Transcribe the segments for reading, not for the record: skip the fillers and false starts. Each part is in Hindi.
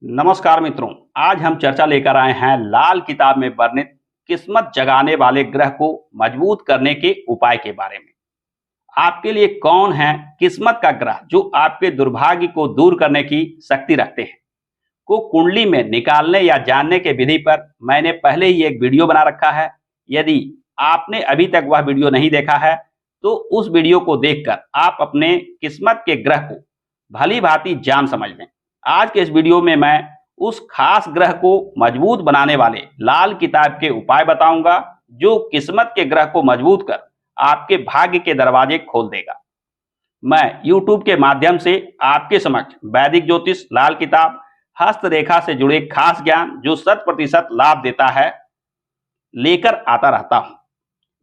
नमस्कार मित्रों। आज हम चर्चा लेकर आए हैं लाल किताब में वर्णित किस्मत जगाने वाले ग्रह को मजबूत करने के उपाय के बारे में। आपके लिए कौन है किस्मत का ग्रह जो आपके दुर्भाग्य को दूर करने की शक्ति रखते हैं को कुंडली में निकालने या जानने के विधि पर मैंने पहले ही एक वीडियो बना रखा है। यदि आपने अभी तक वह वीडियो नहीं देखा है तो उस वीडियो को देखकर आप अपने किस्मत के ग्रह को भली भांति जान समझ लें। आज के इस वीडियो में मैं उस खास ग्रह को मजबूत बनाने वाले लाल किताब के उपाय बताऊंगा जो किस्मत के ग्रह को मजबूत कर आपके भाग्य के दरवाजे खोल देगा। मैं YouTube के माध्यम से आपके समक्ष वैदिक ज्योतिष लाल किताब हस्तरेखा से जुड़े खास ज्ञान जो 100% लाभ देता है लेकर आता रहता हूं।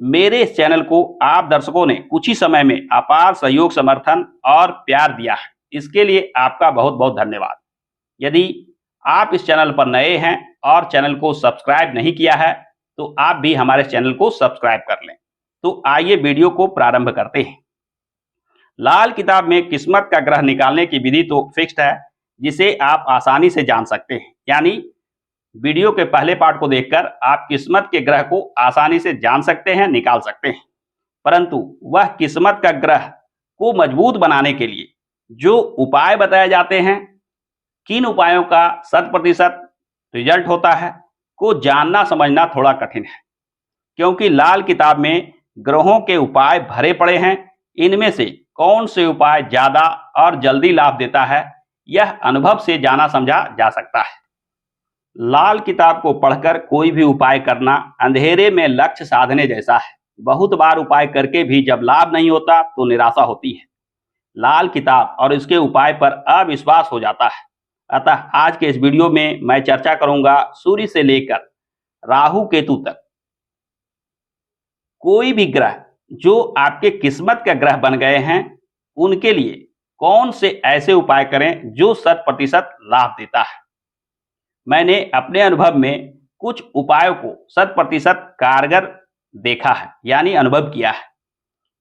मेरे इस चैनल को आप दर्शकों ने कुछ ही समय में अपार सहयोग, समर्थन और प्यार दिया है। इसके लिए आपका बहुत बहुत धन्यवाद। यदि आप इस चैनल पर नए हैं और चैनल को सब्सक्राइब नहीं किया है तो आप भी हमारे चैनल को सब्सक्राइब कर लें। तो आइए वीडियो को प्रारंभ करते हैं। लाल किताब में किस्मत का ग्रह निकालने की विधि तो फिक्स्ड है जिसे आप आसानी से जान सकते हैं। यानी वीडियो के पहले पार्ट को देखकर आप किस्मत के ग्रह को आसानी से जान सकते हैं, निकाल सकते हैं। परंतु वह किस्मत का ग्रह को मजबूत बनाने के लिए जो उपाय बताए जाते हैं, किन उपायों का 100% रिजल्ट होता है को जानना समझना थोड़ा कठिन है, क्योंकि लाल किताब में ग्रहों के उपाय भरे पड़े हैं। इनमें से कौन से उपाय ज्यादा और जल्दी लाभ देता है यह अनुभव से जाना समझा जा सकता है। लाल किताब को पढ़कर कोई भी उपाय करना अंधेरे में लक्ष्य साधने जैसा है। बहुत बार उपाय करके भी जब लाभ नहीं होता तो निराशा होती है। लाल किताब और इसके उपाय पर अविश्वास हो जाता है। अतः आज के इस वीडियो में मैं चर्चा करूंगा सूर्य से लेकर राहु केतु तक कोई भी ग्रह जो आपके किस्मत का ग्रह बन गए हैं उनके लिए कौन से ऐसे उपाय करें जो 100% लाभ देता है। मैंने अपने अनुभव में कुछ उपायों को 100% कारगर देखा है, यानी अनुभव किया है,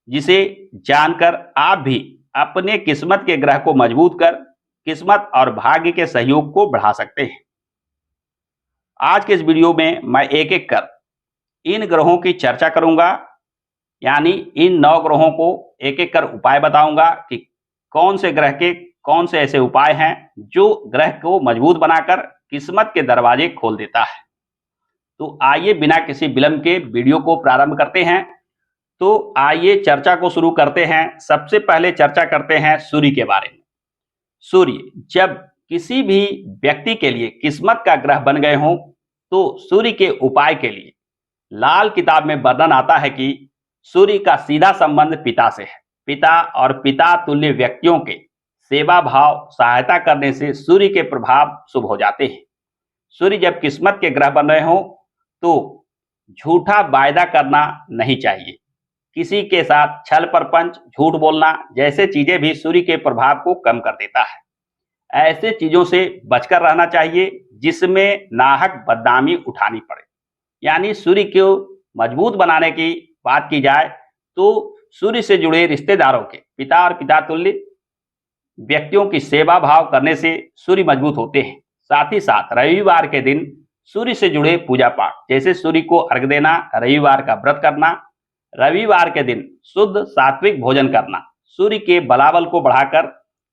जिसे जानकर आप भी अपने किस्मत के ग्रह को मजबूत कर किस्मत और भाग्य के सहयोग को बढ़ा सकते हैं। आज के इस वीडियो में मैं एक एक कर इन ग्रहों की चर्चा करूंगा, यानी इन 9 ग्रहों को एक एक कर उपाय बताऊंगा कि कौन से ग्रह के कौन से ऐसे उपाय हैं जो ग्रह को मजबूत बनाकर किस्मत के दरवाजे खोल देता है। तो आइए बिना किसी विलंब के वीडियो को प्रारंभ करते हैं। तो आइए चर्चा को शुरू करते हैं। सबसे पहले चर्चा करते हैं सूर्य के बारे में। सूर्य जब किसी भी व्यक्ति के लिए किस्मत का ग्रह बन गए हों तो सूर्य के उपाय के लिए लाल किताब में वर्णन आता है कि सूर्य का सीधा संबंध पिता से है। पिता और पिता तुल्य व्यक्तियों के सेवा भाव सहायता करने से सूर्य के प्रभाव शुभ हो जाते हैं। सूर्य जब किस्मत के ग्रह बन रहे हों तो झूठा वायदा करना नहीं चाहिए। किसी के साथ छल प्रपंच, झूठ बोलना जैसे चीजें भी सूर्य के प्रभाव को कम कर देता है। ऐसे चीजों से बचकर रहना चाहिए जिसमें नाहक बदनामी उठानी पड़े। यानी सूर्य को मजबूत बनाने की बात की जाए तो सूर्य से जुड़े रिश्तेदारों के पिता और पिता तुल्य व्यक्तियों की सेवा भाव करने से सूर्य मजबूत होते हैं। साथ ही साथ रविवार के दिन सूर्य से जुड़े पूजा पाठ जैसे सूर्य को अर्घ देना, रविवार का व्रत करना, रविवार के दिन शुद्ध सात्विक भोजन करना सूर्य के बलाबल को बढ़ाकर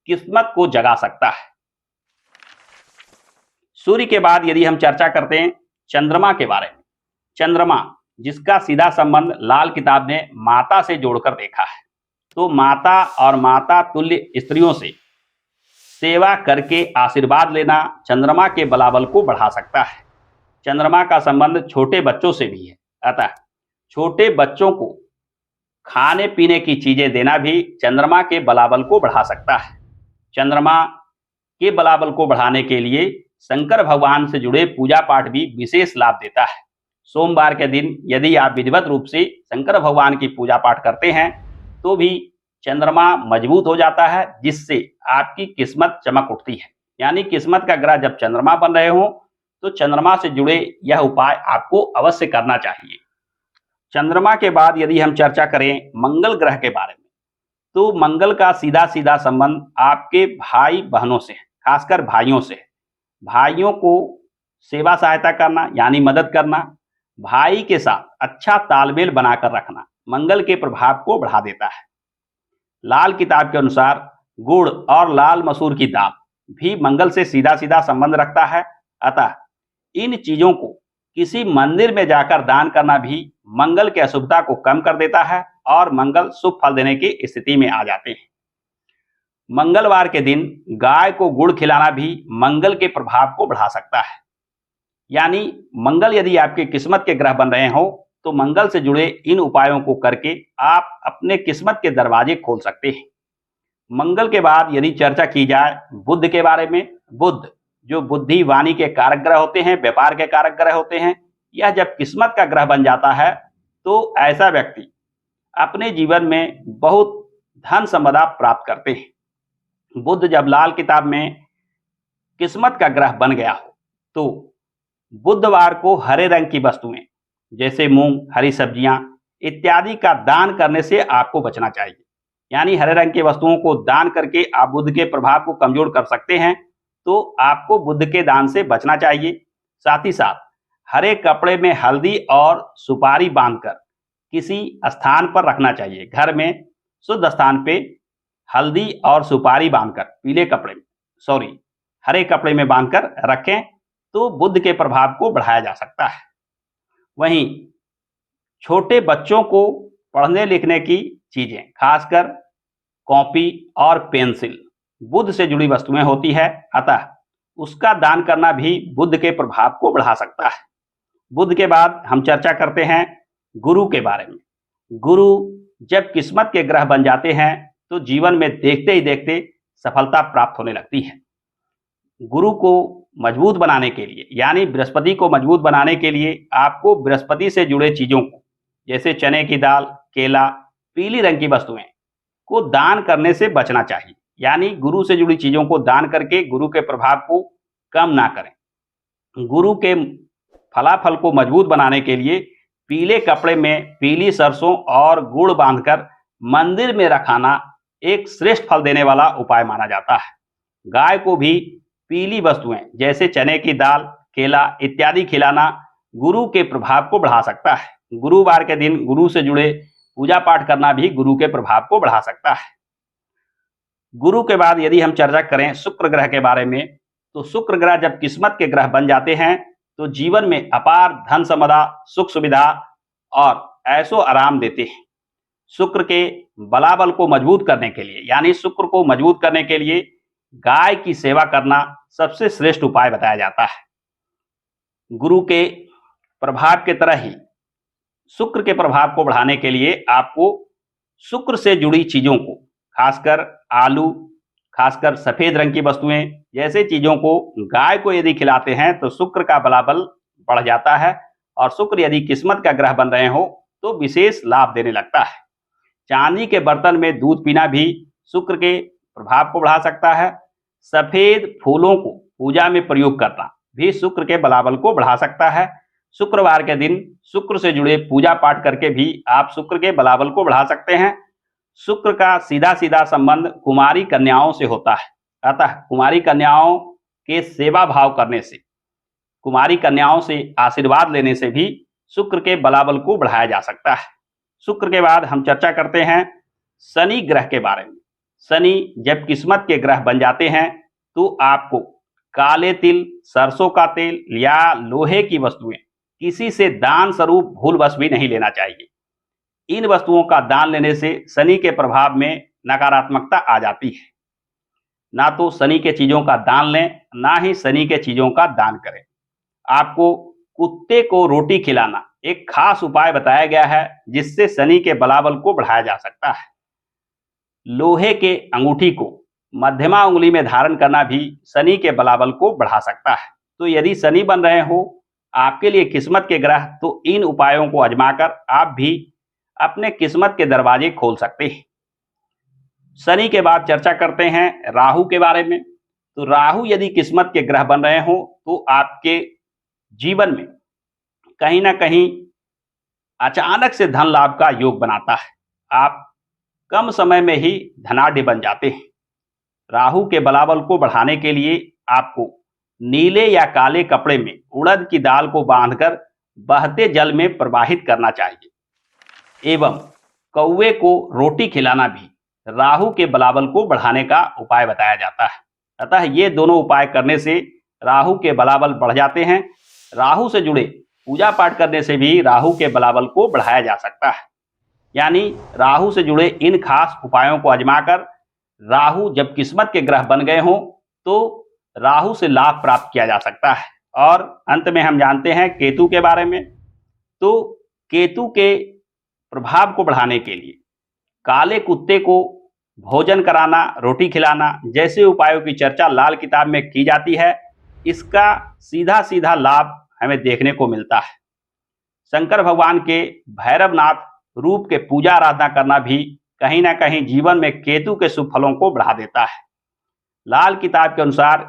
किस्मत को जगा सकता है। सूर्य के बाद यदि हम चर्चा करते हैं चंद्रमा के बारे में। चंद्रमा जिसका सीधा संबंध लाल किताब ने माता से जोड़कर देखा है, तो माता और माता तुल्य स्त्रियों से सेवा करके आशीर्वाद लेना चंद्रमा के बलाबल को बढ़ा सकता है। चंद्रमा का संबंध छोटे बच्चों से भी है, अतः छोटे बच्चों को खाने पीने की चीजें देना भी चंद्रमा के बलाबल को बढ़ा सकता है। चंद्रमा के बलाबल को बढ़ाने के लिए शंकर भगवान से जुड़े पूजा पाठ भी विशेष लाभ देता है। सोमवार के दिन यदि आप विधिवत रूप से शंकर भगवान की पूजा पाठ करते हैं तो भी चंद्रमा मजबूत हो जाता है, जिससे आपकी किस्मत चमक उठती है। यानी किस्मत का ग्रह जब चंद्रमा बन रहे हो तो चंद्रमा से जुड़े यह उपाय आपको अवश्य करना चाहिए। चंद्रमा के बाद यदि हम चर्चा करें मंगल ग्रह के बारे में, तो मंगल का सीधा सीधा संबंध आपके भाई बहनों से है, खासकर भाइयों से है। भाइयों को सेवा सहायता करना यानी मदद करना, भाई के साथ अच्छा तालमेल बनाकर रखना मंगल के प्रभाव को बढ़ा देता है। लाल किताब के अनुसार गुड़ और लाल मसूर की दाल भी मंगल से सीधा सीधा संबंध रखता है। अतः इन चीजों को किसी मंदिर में जाकर दान करना भी मंगल की अशुभता को कम कर देता है और मंगल शुभ फल देने की स्थिति में आ जाते हैं। मंगलवार के दिन गाय को गुड़ खिलाना भी मंगल के प्रभाव को बढ़ा सकता है। यानी मंगल यदि आपके किस्मत के ग्रह बन रहे हो तो मंगल से जुड़े इन उपायों को करके आप अपने किस्मत के दरवाजे खोल सकते हैं। मंगल के बाद यदि चर्चा की जाए बुध के बारे में, बुध जो बुद्धि वाणी के कारक ग्रह होते हैं, व्यापार के कारक ग्रह होते हैं, यह जब किस्मत का ग्रह बन जाता है तो ऐसा व्यक्ति अपने जीवन में बहुत धन संपदा प्राप्त करते हैं। बुध जब लाल किताब में किस्मत का ग्रह बन गया हो तो बुधवार को हरे रंग की वस्तुएं जैसे मूंग, हरी सब्जियां इत्यादि का दान करने से आपको बचना चाहिए। यानी हरे रंग की वस्तुओं को दान करके आप बुध के प्रभाव को कमजोर कर सकते हैं, तो आपको बुध के दान से बचना चाहिए। साथ ही साथ हरे कपड़े में हल्दी और सुपारी बांधकर किसी स्थान पर रखना चाहिए। घर में शुद्ध स्थान पे हल्दी और सुपारी बांधकर पीले कपड़े में हरे कपड़े में बांधकर रखें तो बुध के प्रभाव को बढ़ाया जा सकता है। वहीं छोटे बच्चों को पढ़ने लिखने की चीजें खासकर कॉपी और पेंसिल बुध से जुड़ी वस्तुएं होती है, अतः उसका दान करना भी बुध के प्रभाव को बढ़ा सकता है। बुध के बाद हम चर्चा करते हैं गुरु के बारे में। गुरु जब किस्मत के ग्रह बन जाते हैं तो जीवन में देखते ही देखते सफलता प्राप्त होने लगती है। गुरु को मजबूत बनाने के लिए यानी बृहस्पति को मजबूत बनाने के लिए आपको बृहस्पति से जुड़े चीजों को जैसे चने की दाल, केला, पीली रंग की वस्तुएं को दान करने से बचना चाहिए। यानी गुरु से जुड़ी चीजों को दान करके गुरु के प्रभाव को कम ना करें। गुरु के फलाफल को मजबूत बनाने के लिए पीले कपड़े में पीली सरसों और गुड़ बांधकर मंदिर में रखाना एक श्रेष्ठ फल देने वाला उपाय माना जाता है। गाय को भी पीली वस्तुएं जैसे चने की दाल, केला इत्यादि खिलाना गुरु के प्रभाव को बढ़ा सकता है। गुरुवार के दिन गुरु से जुड़े पूजा पाठ करना भी गुरु के प्रभाव को बढ़ा सकता है। गुरु के बाद यदि हम चर्चा करें शुक्र ग्रह के बारे में, तो शुक्र ग्रह जब किस्मत के ग्रह बन जाते हैं तो जीवन में अपार धन संपदा, सुख सुविधा और ऐशो आराम देते हैं। शुक्र के बलाबल को मजबूत करने के लिए यानी शुक्र को मजबूत करने के लिए गाय की सेवा करना सबसे श्रेष्ठ उपाय बताया जाता है। गुरु के प्रभाव के तरह ही शुक्र के प्रभाव को बढ़ाने के लिए आपको शुक्र से जुड़ी चीजों को खासकर आलू, खासकर सफेद रंग की वस्तुएं जैसे चीजों को गाय को यदि खिलाते हैं तो शुक्र का बलाबल बढ़ जाता है और शुक्र यदि किस्मत का ग्रह बन रहे हो तो विशेष लाभ देने लगता है। चांदी के बर्तन में दूध पीना भी शुक्र के प्रभाव को बढ़ा सकता है। सफेद फूलों को पूजा में प्रयोग करना भी शुक्र के बलाबल को बढ़ा सकता है। शुक्रवार के दिन शुक्र से जुड़े पूजा पाठ करके भी आप शुक्र के बलाबल को बढ़ा सकते हैं। शुक्र का सीधा सीधा संबंध कुमारी कन्याओं से होता है, अतः कुमारी कन्याओं के सेवा भाव करने से, कुमारी कन्याओं से आशीर्वाद लेने से भी शुक्र के बलाबल को बढ़ाया जा सकता है। शुक्र के बाद हम चर्चा करते हैं शनि ग्रह के बारे में। शनि जब किस्मत के ग्रह बन जाते हैं तो आपको काले तिल, सरसों का तेल या लोहे की वस्तुएं किसी से दान स्वरूप भूलवश भी नहीं लेना चाहिए। इन वस्तुओं का दान लेने से शनि के प्रभाव में नकारात्मकता आ जाती है। ना तो शनि के चीजों का दान लें, ना ही शनि के चीजों का दान करें। आपको कुत्ते को रोटी खिलाना एक खास उपाय बताया गया है जिससे शनि के बलाबल को बढ़ाया जा सकता है। लोहे के अंगूठी को मध्यमा उंगली में धारण करना भी शनि के बलाबल को बढ़ा सकता है। तो यदि शनि बन रहे हो आपके लिए किस्मत के ग्रह, तो इन उपायों को आजमाकर आप भी अपने किस्मत के दरवाजे खोल सकते हैं। शनि के बाद चर्चा करते हैं राहु के बारे में। तो राहु यदि किस्मत के ग्रह बन रहे हो तो आपके जीवन में कहीं ना कहीं अचानक से धन लाभ का योग बनाता है। आप कम समय में ही धनाढ्य बन जाते हैं। राहु के बलाबल को बढ़ाने के लिए आपको नीले या काले कपड़े में उड़द की दाल को बांधकर बहते जल में प्रवाहित करना चाहिए एवं कौवे को रोटी खिलाना भी राहु के बलाबल को बढ़ाने का उपाय बताया जाता है। अतः ये दोनों उपाय करने से राहु के बलाबल बढ़ जाते हैं। राहु से जुड़े पूजा पाठ करने से भी राहु के बलाबल को बढ़ाया जा सकता है। यानी राहु से जुड़े इन खास उपायों को आजमाकर राहु जब किस्मत के ग्रह बन गए हों तो राहु से लाभ प्राप्त किया जा सकता है। और अंत में हम जानते हैं केतु के बारे में। तो केतु के प्रभाव को बढ़ाने के लिए काले कुत्ते को भोजन कराना, रोटी खिलाना जैसे उपायों की चर्चा लाल किताब में की जाती है। इसका सीधा सीधा लाभ हमें देखने को मिलता है। शंकर भगवान के भैरवनाथ रूप के पूजा आराधना करना भी कहीं ना कहीं जीवन में केतु के शुभ फलों को बढ़ा देता है। लाल किताब के अनुसार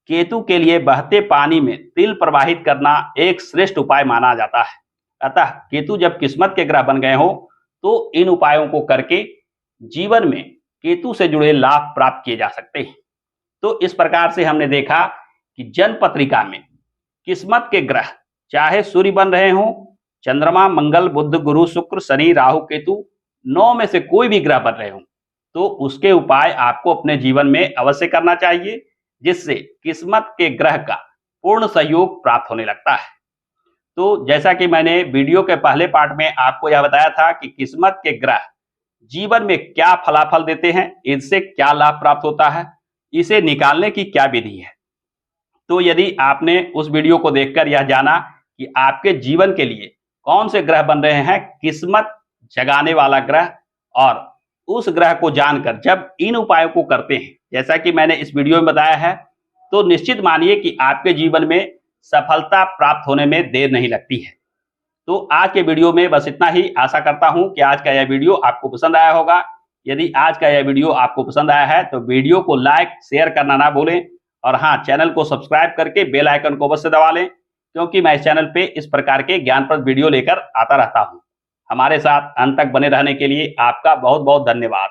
केतु के लिए बहते पानी में तिल प्रवाहित करना एक श्रेष्ठ उपाय माना जाता है। अतः केतु जब किस्मत के ग्रह बन गए हो तो इन उपायों को करके जीवन में केतु से जुड़े लाभ प्राप्त किए जा सकते हैं। तो इस प्रकार से हमने देखा कि जन्म पत्रिका में किस्मत के ग्रह चाहे सूर्य बन रहे हों, चंद्रमा, मंगल, बुध, गुरु, शुक्र, शनि, राहु, केतु 9 में से कोई भी ग्रह बन रहे हों तो उसके उपाय आपको अपने जीवन में अवश्य करना चाहिए, जिससे किस्मत के ग्रह का पूर्ण सहयोग प्राप्त होने लगता है। तो जैसा कि मैंने वीडियो के पहले पार्ट में आपको यह बताया था कि किस्मत के ग्रह जीवन में क्या फलाफल देते हैं, इनसे क्या लाभ प्राप्त होता है, इसे निकालने की क्या विधि है। तो यदि आपने उस वीडियो को देखकर यह जाना कि आपके जीवन के लिए कौन से ग्रह बन रहे हैं किस्मत जगाने वाला ग्रह, और उस ग्रह को जानकर जब इन उपायों को करते हैं जैसा कि मैंने इस वीडियो में बताया है, तो निश्चित मानिए कि आपके जीवन में सफलता प्राप्त होने में देर नहीं लगती है। तो आज के वीडियो में बस इतना ही। आशा करता हूं कि आज का यह वीडियो आपको पसंद आया होगा। यदि आज का यह वीडियो आपको पसंद आया है तो वीडियो को लाइक शेयर करना ना भूलें, और हाँ, चैनल को सब्सक्राइब करके बेल आइकन को अवश्य दबा लें, क्योंकि मैं इस चैनल पे इस प्रकार के ज्ञानप्रद वीडियो लेकर आता रहता हूं। हमारे साथ अंत तक बने रहने के लिए आपका बहुत बहुत धन्यवाद।